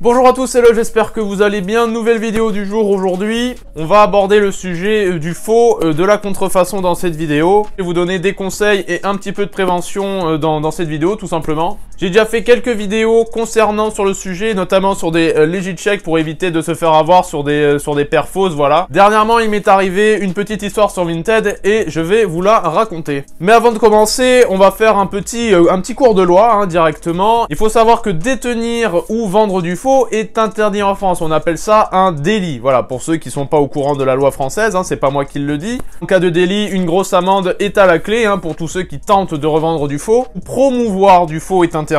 Bonjour à tous, hello, j'espère que vous allez bien. Nouvelle vidéo du jour aujourd'hui. On va aborder le sujet du faux, de la contrefaçon dans cette vidéo. Je vais vous donner des conseils et un petit peu de prévention dans cette vidéo, tout simplement. J'ai déjà fait quelques vidéos concernant sur le sujet, notamment sur des legit checks pour éviter de se faire avoir sur des paires fausses, voilà. Dernièrement, il m'est arrivé une petite histoire sur Vinted et je vais vous la raconter. Mais avant de commencer, on va faire un petit cours de loi, directement. Il faut savoir que détenir ou vendre du faux est interdit en France. On appelle ça un délit. Voilà, pour ceux qui sont pas au courant de la loi française, c'est pas moi qui le dis. En cas de délit, une grosse amende est à la clé pour tous ceux qui tentent de revendre du faux. Promouvoir du faux est interdit.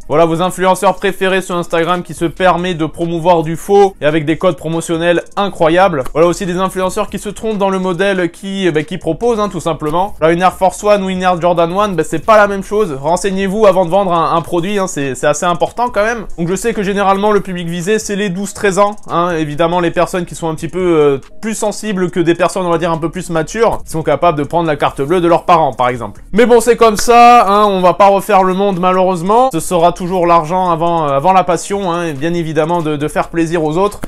Voilà vos influenceurs préférés sur Instagram qui se permet de promouvoir du faux et avec des codes promotionnels incroyables. Voilà aussi des influenceurs qui se trompent dans le modèle qui proposent, tout simplement. Là, une Air Force One ou une Air Jordan 1, c'est pas la même chose. Renseignez-vous avant de vendre un produit, c'est assez important quand même. Donc je sais que généralement le public visé c'est les 12-13 ans, évidemment les personnes qui sont un petit peu plus sensibles que des personnes on va dire un peu plus matures, qui sont capables de prendre la carte bleue de leurs parents par exemple. Mais bon, c'est comme ça, on va pas refaire le monde malheureusement, ce sera toujours l'argent avant la passion, et bien évidemment de faire plaisir aux autres,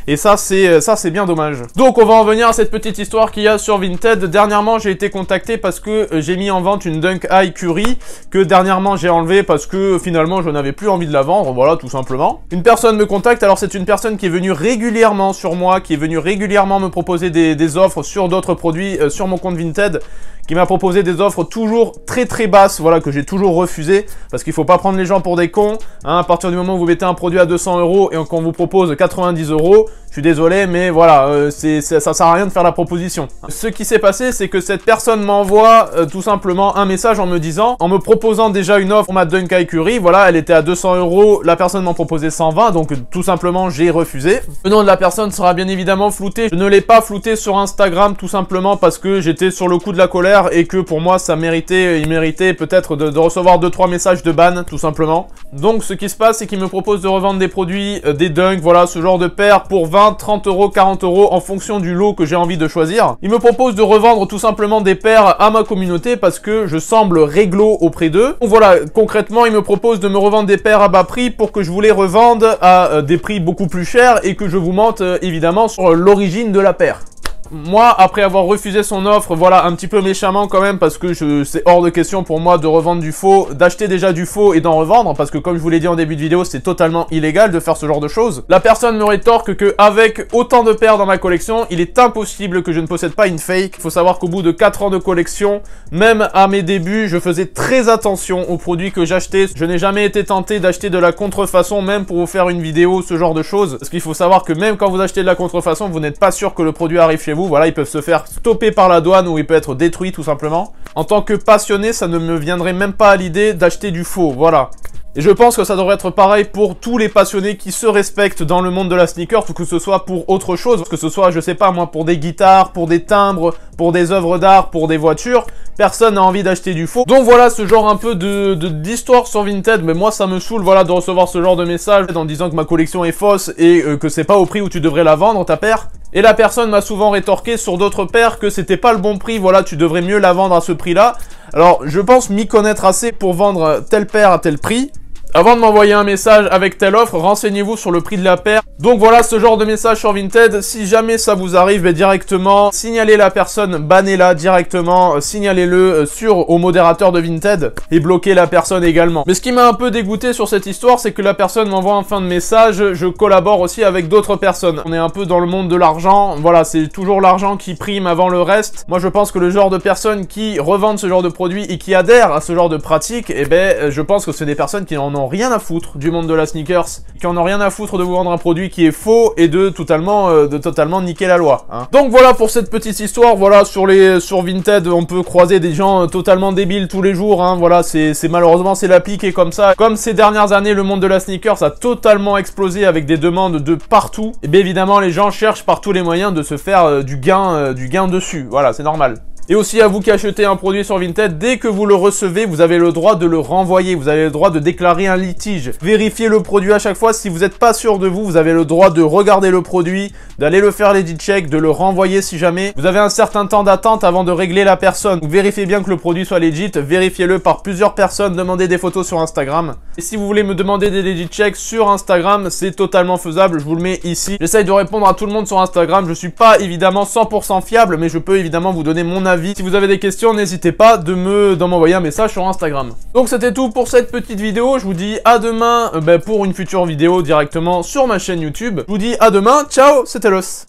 et ça c'est bien dommage. Donc on va en venir à cette petite histoire qu'il y a sur Vinted. Dernièrement j'ai été contacté parce que j'ai mis en vente une Dunk Eye Curry que dernièrement j'ai enlevé parce que finalement je n'avais plus envie de la vendre, voilà tout simplement. Une personne me contacte, alors c'est une personne qui est venue régulièrement sur moi, qui est venue régulièrement me proposer des offres sur d'autres produits sur mon compte Vinted, qui m'a proposé des offres toujours très basses, voilà, que j'ai toujours refusé, parce qu'il faut pas prendre les gens pour des cons, à partir du moment où vous mettez un produit à 200 € et qu'on vous propose 90 €, je suis désolé, mais voilà, ça sert à rien de faire la proposition. Ce qui s'est passé, c'est que cette personne m'envoie tout simplement un message en me proposant déjà une offre pour ma Dunk Eye Curry, voilà, elle était à 200 €, la personne m'en proposait 120, donc tout simplement j'ai refusé. Le nom de la personne sera bien évidemment flouté, je ne l'ai pas flouté sur Instagram tout simplement parce que j'étais sur le coup de la colère, et que pour moi il méritait peut-être de recevoir 2-3 messages de ban tout simplement. Donc ce qui se passe, c'est qu'il me propose de revendre des produits, des Dunk, voilà, ce genre de paires pour 20, 30 €, 40 € en fonction du lot que j'ai envie de choisir. Il me propose de revendre tout simplement des paires à ma communauté parce que je semble réglo auprès d'eux. Donc voilà, concrètement il me propose de me revendre des paires à bas prix pour que je vous les revende à des prix beaucoup plus chers et que je vous mente évidemment sur l'origine de la paire. Moi, après avoir refusé son offre, voilà, un petit peu méchamment quand même, parce que c'est hors de question pour moi de revendre du faux, d'acheter déjà du faux et d'en revendre, parce que comme je vous l'ai dit en début de vidéo, c'est totalement illégal de faire ce genre de choses. La personne me rétorque que avec autant de paires dans ma collection, il est impossible que je ne possède pas une fake. Il faut savoir qu'au bout de 4 ans de collection, même à mes débuts, je faisais très attention aux produits que j'achetais. Je n'ai jamais été tenté d'acheter de la contrefaçon, même pour vous faire une vidéo, ce genre de choses. Parce qu'il faut savoir que même quand vous achetez de la contrefaçon, vous n'êtes pas sûr que le produit arrive chez vous. Voilà, ils peuvent se faire stopper par la douane ou il peut être détruit tout simplement. En tant que passionné, ça ne me viendrait même pas à l'idée d'acheter du faux, voilà. Et je pense que ça devrait être pareil pour tous les passionnés qui se respectent dans le monde de la sneaker, que ce soit pour autre chose, que ce soit, je sais pas moi, pour des guitares, pour des timbres, pour des œuvres d'art, pour des voitures, personne n'a envie d'acheter du faux. Donc voilà, ce genre un peu d'histoire sur Vinted, mais moi ça me saoule, voilà, de recevoir ce genre de message en disant que ma collection est fausse et que c'est pas au prix où tu devrais la vendre, ta paire. Et la personne m'a souvent rétorqué sur d'autres paires que c'était pas le bon prix, voilà, tu devrais mieux la vendre à ce prix-là. Alors, je pense m'y connaître assez pour vendre telle paire à tel prix. Avant de m'envoyer un message avec telle offre, renseignez-vous sur le prix de la paire. Donc voilà, ce genre de message sur Vinted, si jamais ça vous arrive, directement, signalez la personne, bannez-la directement, signalez-le au modérateur de Vinted et bloquez la personne également. Mais ce qui m'a un peu dégoûté sur cette histoire, c'est que la personne m'envoie en fin de message, je collabore aussi avec d'autres personnes. On est un peu dans le monde de l'argent, voilà, c'est toujours l'argent qui prime avant le reste. Moi je pense que le genre de personnes qui revendent ce genre de produits et qui adhèrent à ce genre de pratiques, je pense que c'est des personnes qui en ont rien à foutre du monde de la sneakers, qui en ont rien à foutre de vous vendre un produit qui est faux et de totalement niquer la loi. Donc voilà pour cette petite histoire. Voilà, sur Vinted, on peut croiser des gens totalement débiles tous les jours. Voilà, malheureusement c'est l'appli qui est comme ça. Comme ces dernières années, le monde de la sneakers a totalement explosé avec des demandes de partout. Et bien évidemment, les gens cherchent par tous les moyens de se faire du gain dessus. Voilà, c'est normal. Et aussi à vous qui achetez un produit sur Vinted, dès que vous le recevez, vous avez le droit de le renvoyer, vous avez le droit de déclarer un litige. Vérifiez le produit à chaque fois, si vous n'êtes pas sûr de vous, vous avez le droit de regarder le produit, d'aller le faire l'edit check, de le renvoyer si jamais. Vous avez un certain temps d'attente avant de régler la personne. Donc vérifiez bien que le produit soit legit, vérifiez-le par plusieurs personnes, demandez des photos sur Instagram. Et si vous voulez me demander des edit checks sur Instagram, c'est totalement faisable, je vous le mets ici. J'essaye de répondre à tout le monde sur Instagram, je suis pas évidemment 100% fiable, mais je peux évidemment vous donner mon avis. Si vous avez des questions, n'hésitez pas d'en m'envoyer un message sur Instagram. Donc c'était tout pour cette petite vidéo, je vous dis à demain pour une future vidéo directement sur ma chaîne YouTube. Je vous dis à demain, ciao, c'était Los.